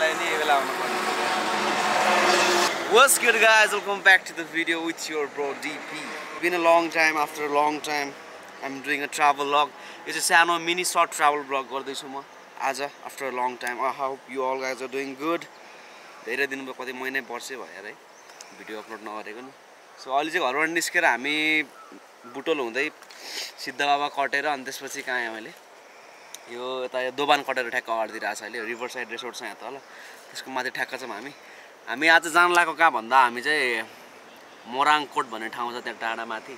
मलाई नि यो बेला आउनु पर्छ What's good guys, welcome back to the video with your bro DP. Been a long time, after a long time I'm doing a travel vlog. It's a सानो mini short travel vlog गर्दैछु म आज after a long time. I hope you all guys are doing good. धेरै दिन भयो कतै महिनै वर्षै भयो यार है भिडियो अपलोड नगरेको नि सो अहिले चाहिँ घरबाट निस्केर हामी बुटोल हुँदै सिद्ध बाबा कटेर अनि त्यसपछि कहाँ आएँ मैले यो यता दोबान कटेर ठ्याक्क अगाडितिर आछ अहिले रिभर साइड रिसोर्ट छ यहाँ तल त्यसको माथि ठ्याक्क छौँ हामी आज जान लागेको कहाँ भन्दा हामी चाहिँ मोराङकोट भन्ने ठाउँ छ त्यहाँ डाँडा माथि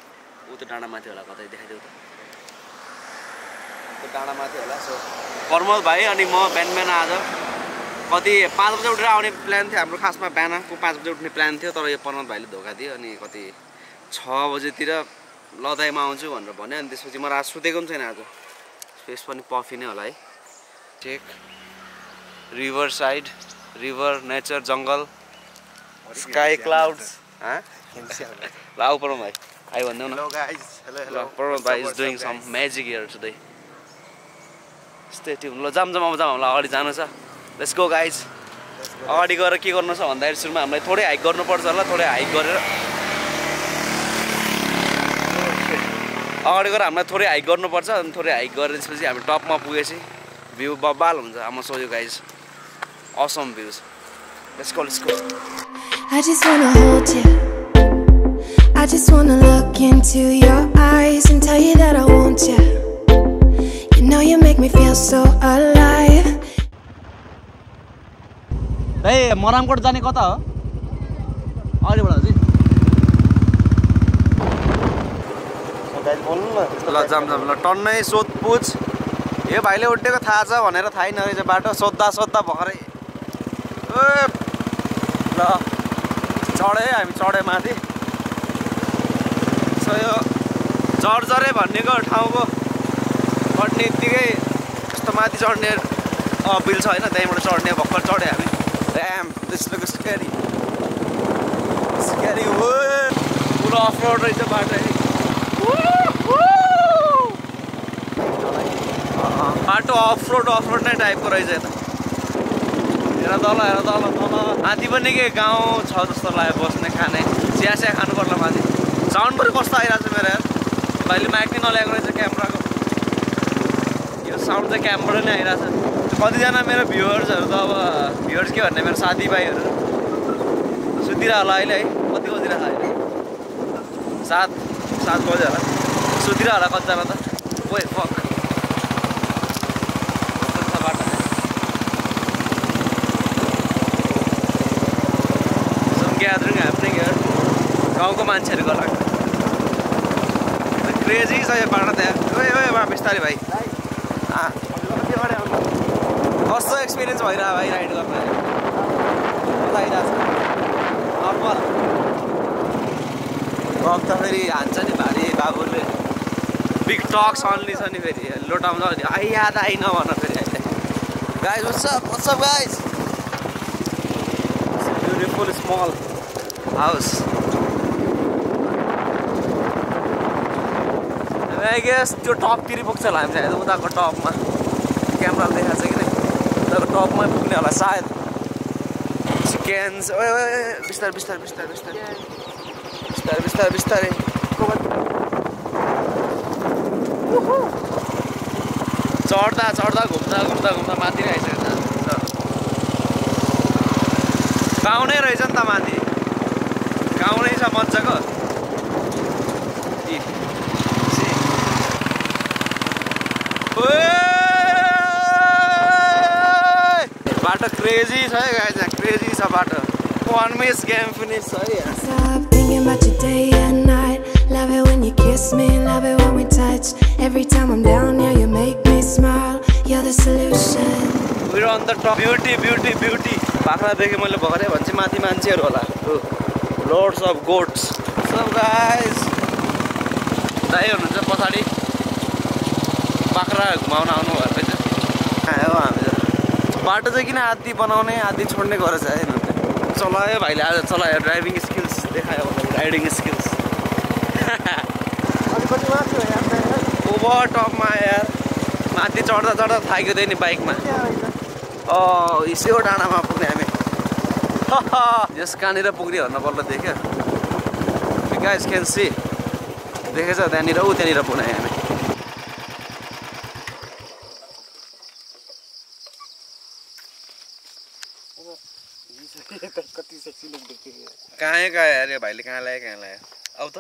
उ त्यो डाँडा माथि होला कतै देखाइदेऊ त त्यो डाँडा माथि होला सो प्रमोद भाइ अनि म बिहान आज कति 5 बजे उठेर आउने प्लान थियो हाम्रो खासमा बिहानको 5 बजे उठ्ने प्लान थियो तर यो प्रमोद भाइले धोका दियो अनि कति 6 बजेतिर लदाईमा आउँछु भनेर भन्यो अनि त्यसपछि म आज सुतेको पनि छैन आज फेस पनि पफी नै होला है check river side river nature जंगल स्काई क्लाउड्स ल आउ प्रमोद भाइ आइ भन्देऊ न Hello guys, hello. प्रमोद भाइ is doing some magic here today stay tune ल जाम हामीलाई अगाडि जानु छ लेट्स गो गाइज अगाडि गएर के गर्नु छ भन्दाखेरि सुरुमा हामीलाई थोरै हाइक गर्नुपर्छ होला थोरै हाइक गरेर अगाडि गएर हामीलाई थोरै हाइक गर्नुपर्छ अनि थोरै हाइक गरेर त्यसपछि हामी टपमा पुगेपछि भ्यू बबाल हुन्छ um so you guys awesome views let's go I just wanna hold you I just wanna look into your eyes and tell you that I want you You know you make me feel so alive Hey मोराङकोट जाने कता हो अगाडिबाट हजुर ल जाम ल टन्नै सोधपुछ यो भाइले उठेको थाहा छ भनेर थाहै नरहेछ बाटो सोद्धा भर्खरै ल चढे हामी चढे माथि सो यो जर्जरे भन्नेको ठाउँको चढ्ने यत्तिकै यस्तो माथि चढ्ने बिल छ होइन त्यहीँबाट चढ्ने भर्खर चढ्यो हामी ड्याम दिस लुक स्क्यारी हो पुरा अफ रोड रहेछ बाटो बाटो अफ रोड नै टाइपको रहेछ यता हेर तल माथि पनि के गाउँ छ जस्तो लाग्यो बस्ने खाने चिया खानु पर्ला माथि साउन्ड पनि कस्तो आइरहेको छ मेरो यार भाइले माइक नै नल्याएको रहेछ क्यामेराको यो साउन्ड चाहिँ क्यामबाट नै आइरहेछ कतिजना मेरो भ्युवर्सहरू त अब भ्युवर्स के भन्ने मेरो साथीभाइहरू सुतिरह होला अहिले है कति बजिरहेको अहिले 7 बजे होला सुतिरह होला कतिजना त ओए फक ग्यादरिङ ह्यापनिङ हियर गाउँको मान्छेहरूको लाग्छ क्रेजी छ यो बाटो त्यहाँ ओए मा बिस्तारै भाइ कस्तो एक्सपिरियन्स भइरहेको भाइ राइड गर्न कता आइरहेको छ नर्मल गफ त फेरि हान्छ नि भारी बाबुले बिग टक्स अन्ली छ नि फेरि लोटाउँछ नि याद आइन भन फेरि अहिले guys what's up guys beautiful small house I guess त्यो टपतिर पुग्छ होला हामी चाहिँ उताको टपमा क्यामेराले देखाएको छ कि नै उताको टपमै पुग्ने होला सायद चिकन्स ओए बिस्तारै चढ्दा घुम्दा माथि नै आइसकेको छ गाउँ नै रहेछ नि त माथि गाउँ नै छ मजाको बाटो क्रेजी छ है गाइस क्रेजी छ बाटो 1 मिस गेम फिनिश छ है Thinking about your day and night Love it when you kiss me, love it when we touch Every time I'm down, yeah, you make me smile You're the solution We're on the top Beauty बाख्रा देखेँ मैले भर्खरै भन्छ माथि मान्छेहरू होला Loads of goats. So guys, दाइ हुनुहुन्छ पछाडि बाख्रा घुमाउन आउनु भएको रहेछ आयो हामी बाटो चाहिँ किन आदि बनाउने आदि छोड्ने गरेछ है चलायो भाइले आज चलायो ड्राइभिङ स्किल्स देखायो राइडिङ स्किल्स ओभर टपमा यार माथि चढ्दा थाक्यो नि बाइकमा यसो डाँडामा पुग्ने हामी यस कहाँनिर पुग्ने भन्न बल्ल देख्यो गाइस क्यान सी देखेछ त्यहाँनिर त्यहाँनिर पुग्ने हामी कहाँ अरे भाइले कहाँ ल्यायो अब त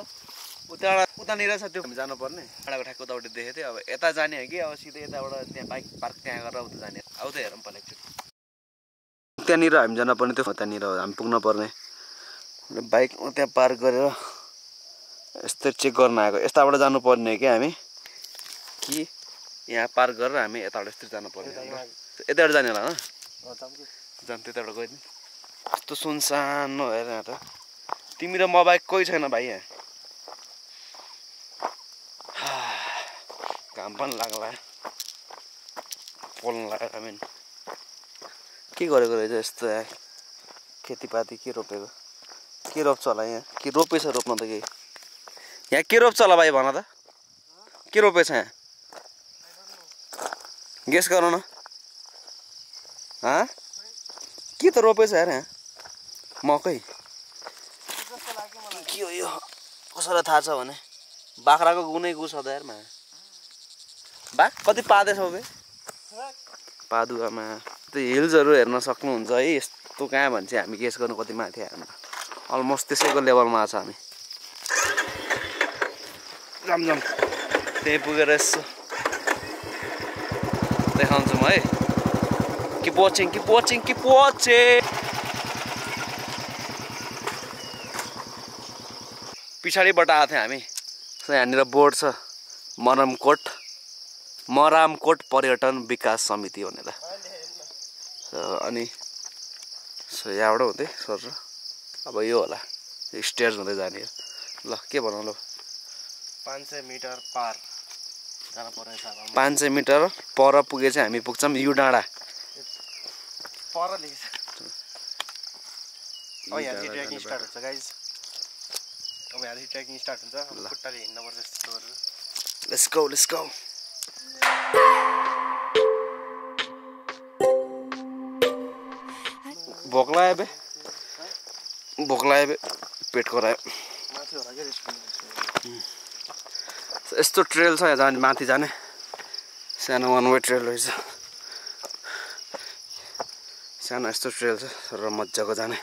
उतानिर छ त्यो हामी जानुपर्ने डाँडाको ठ्याक्क उतापट्टि देखेको थिएँ अब यता जाने हो कि अब सिधै यताबाट त्यहाँ बाइक पार्क त्यहाँ गरेर उता जाने अब त हेरौँ पहिला एकचोटि त्यहाँनिर हामी जानुपर्ने त्यो त्यहाँनिर हामी पुग्न पर्ने बाइक त्यहाँ पार्क गरेर यस्तो चेक गर्न आएको यताबाट जानुपर्ने हो कि हामी कि यहाँ पार्क गरेर हामी यताबाट यस्तो जानुपर्ने यताबाट जाने होला जान त्यताबाट गयो नि यस्तो सुनसान हेर यहाँ त तिमी र म बाइक कोही छैन भाइ यहाँ घाम पनि लाग्ला पोल्न लाग्यो हामी के गरेको रहेछ यस्तो यहाँ खेतीपाती के रोपेको के रोप्छ होला यहाँ के रोपेछ रोप्न त केही यहाँ के रोप्छ होला भाइ भन त के रोपेछ यहाँ गेस गरौँ न के त रोपेछ यार यहाँ मकै के हो यो कसैलाई थाहा छ भने बाख्राको गुनै गु छ त यारमा बाघ कति पादैछ बे पादुवामा त्यो हिल्सहरू हेर्न सक्नुहुन्छ है यस्तो कहाँ भन्छ हामी गेस गर्नु कति माथि आएर अलमोस्ट त्यसैको लेभलमा छ हामी जम त्यहीँ पुगेर यसो देखाउँछु म है Keep watching. पिछाडिबाट आएको थियौँ हामी यहाँनिर बोर्ड छ मरामकोट पर्यटन विकास समिति भनेर अनि यहाँबाट हुँदै सर अब यो होला स्टेज हुँदै जाने ल के भनौँ ल 500 मिटर पार जान पर्नेछ 500 मिटर पर पुगे चाहिँ हामी पुग्छौँ यो डाँडा पर लेख्छ अब यहाँ चाहिँ ट्रेकिङ स्टार्ट हुन्छ गाइज अब यहाँ चाहिँ ट्रेकिङ स्टार्ट हुन्छ खुट्टाले हिँड्न पर्छ यस्तो गरेर लेट्स गो भोक लाग्यो बे पेट करायो यस्तो ट्रेल छ यहाँ जाने माथि जाने सानो वान वे ट्रेल रहेछ सानो यस्तो ट्रेल छ र मजाको जाने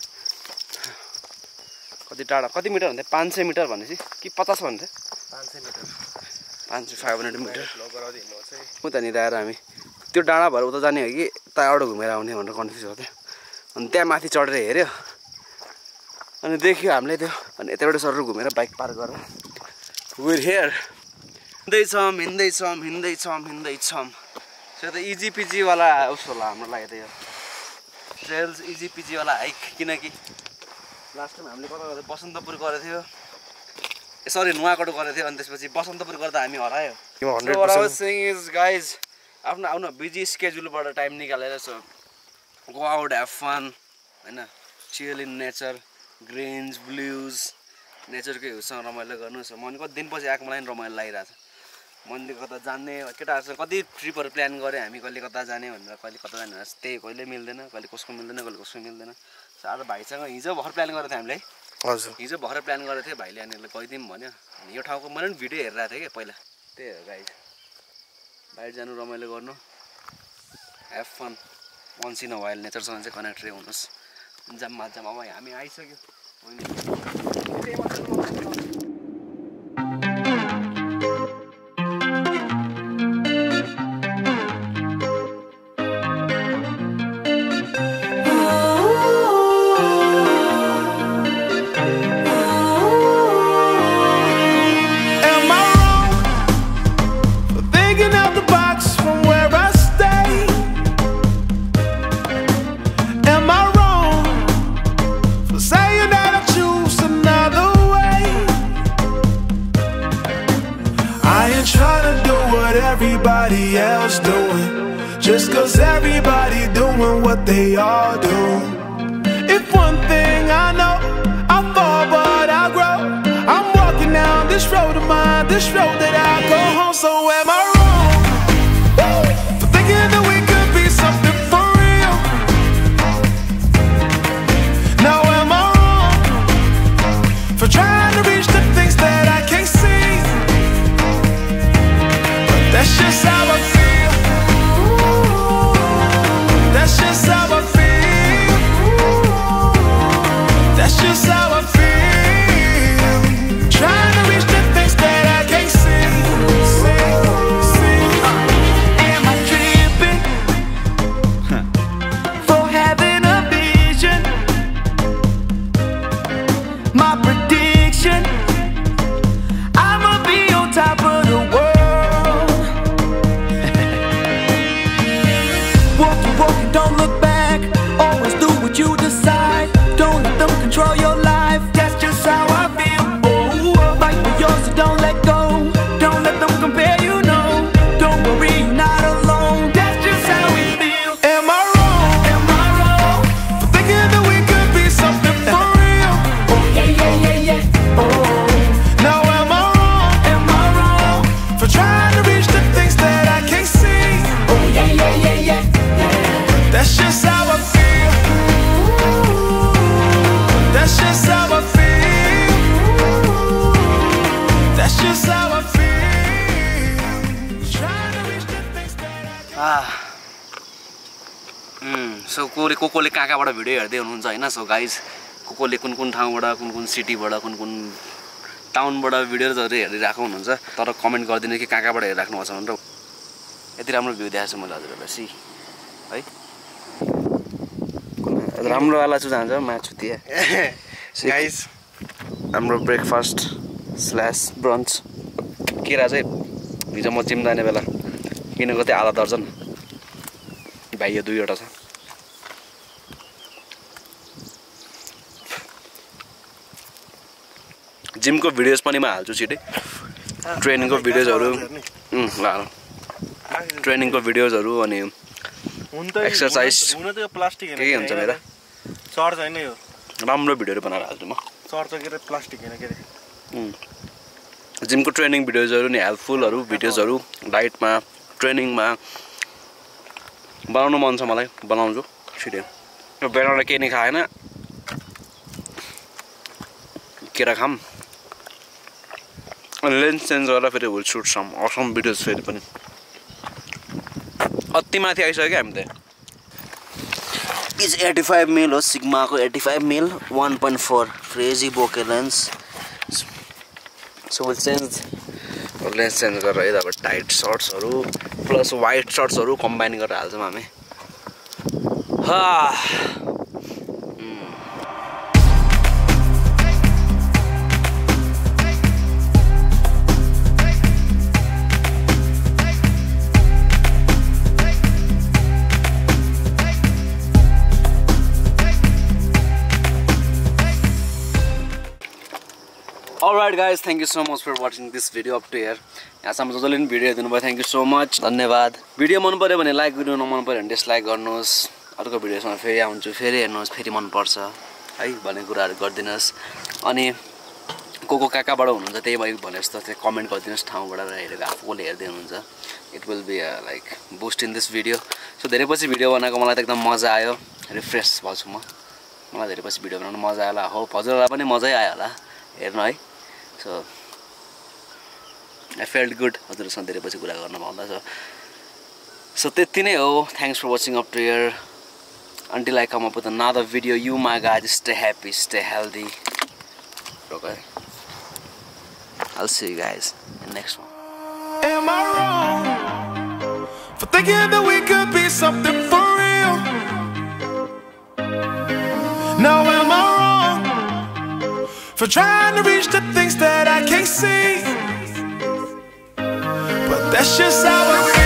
कति टाढा कति मिटर भन्थे 500 मिटर भनेपछि कि 50 भन्थे 500 मिटर 500 मिटर उतानिर आएर हामी त्यो डाँडा भएर उता जाने हो कि यताबाट घुमेर आउने भनेर कन्फ्युज भएको थियो अनि त्यहाँ माथि चढेर हेऱ्यो अनि देख्यो हामीले त्यो अनि यताबाट सर घुमेर बाइक पार्क गरेर विर हियर हिँड्दैछौँ सो त इजी पिजी वाला उस होला हाम्रो लागि त यो ट्रेल्स इजी पिजी वाला हाइक किनकि लास्ट टाइम हामीले कता गर्दा बसन्तपुर गरेको थियो सरी नुवाकोट गरेको थियो अनि त्यसपछि बसन्तपुर गर्दा हामी हरायो गाइज आफ्नो बिजी स्केड्युलबाट टाइम निकालेर so go out have fun होइन chill in nature greens blues नेचरकै हुसँग रमाइलो गर्नु छ मैले कति दिनपछि आएको मलाई रमाइलो लागिरहेको छ मैले कता जाने केटाहरूसँग कति ट्रिपहरू प्लान गरेँ हामी कहिले कता जाने भनेर कहिले कता जाने भनेर त्यही कहिले मिल्दैन कहिले कसको मिल्दैन आज भाइसँग हिजो भर्खर प्लान गरेको थियो हामीले हजुर हिजो भर्खर प्लान गरेको थियो भाइले यहाँनिर गइदिउँ भन्यो यो ठाउँको मैले पनि भिडियो हेरिरहेको थिएँ कि पहिला त्यही हो गाइज बाहिर जानु रमाइलो गर्नु have fun once in a wild नेचरसँग चाहिँ कनेक्टेड हुनुहोस् जाम अब हामी आइसक्यो Everybody else doing, just cause everybody doing what they all do. If one thing I know, I fall but I grow. I'm walking down this road of mine, this road that I go home. So am I wrong for thinking that we could be something for real? So कोले कहाँबाट video हेर्दै हुनुहुन्छ हैन so guys कोले कुन ठाउँबाट कुन सिटीबाट कुन टाउनबाट भिडियोजहरु हेरिराखेको हुनुहुन्छ तर कमेन्ट गर्दिनु कि कहाँबाट हेरिराख्नु भएको छ भनेर यति राम्रो भ्यू देखाएको छु मैले हजुरहरुलाई सी है राम्रो वाला छु जान्छ माछु दिए गाइस हाम्रो ब्रेकफास्ट / ब्रन्च केरा चाहिँ हिजो म जिम जाने बेला किनेको थिएँ आधा दर्जन भाइ यो 2 वटा छ जिमको भिडियोज पनि म हाल्छु छिटै ट्रेनिङको भिडियोजहरु ट्रेनिङको भिडियोजहरु अनि एक्सरसाइज हुन त यो प्लास्टिक हैन के हुन्छ मेरा सर्ट हैन यो राम्रो भिडियोहरु बनाएर हाल्छु म सर्ट चाहिँ के प्लास्टिक हैन के रे जिमको ट्रेनिङ भिडियोजहरु नि हेल्पफुलहरु भिडियोजहरु डाइटमा ट्रेनिङमा बनाउनु मन छ मलाई बनाउँछु छिटै यो बेलाले के नि खाएन केरा खाम लेन्स चेन्ज गरेर फेरि will shoot some Assam videos फेरि पनि अति माथि आइसक्यो हामी त इज 85 मिल हो सिग्माको 85 मिल 1.4 क्रेजी बोके lens so will change lens change गरेर यताको टाइट सर्ट्सहरु प्लस व्हाइट सर्ट्सहरु कम्बाइन गरेर हाल्छौँ हामी Alright guys, thank you so much for watching this video up to here. यहाँसम्म जसले पनि भिडियो हेर्नु भयो थ्यांक यू सो मच धन्यवाद भिडियो मन पर्यो भने लाइक भिडियो नमन पर्यो भने डिसलाइक गर्नुहोस् अर्को भिडियोसँग फेरि आउँछु फेरि हेर्नुहोस् फेरि मन पर्छ है भन्ने कुराहरु गर्दिनुस् अनि को काकाबाट हुनुहुन्छ त्यही भइ भने जस्तो चाहिँ कमेन्ट गरिदिनुस् ठाउँबाट हेरेको आफूले हेर्दै हुनुहुन्छ it will be like boost in this video so धेरै पछि भिडियो बनाएको मलाई त एकदम मजा आयो रिफ्रेश भछु मलाई धेरै पछि भिडियो बनाउन मजा आयो होला होप हजुरलाई पनि मजै आयो होला हेर्नु है So I felt good हजुरसँग धेरै पछि कुरा गर्न पाउँदा so त्यति नै हो thanks for watching up to here until I come up with another video you my guys stay happy stay healthy okay I'll see you guys in the next one Am I wrong for thinking that we could be something for real? Now am I wrong for trying to reach the things that I can't see? But that's just how I feel.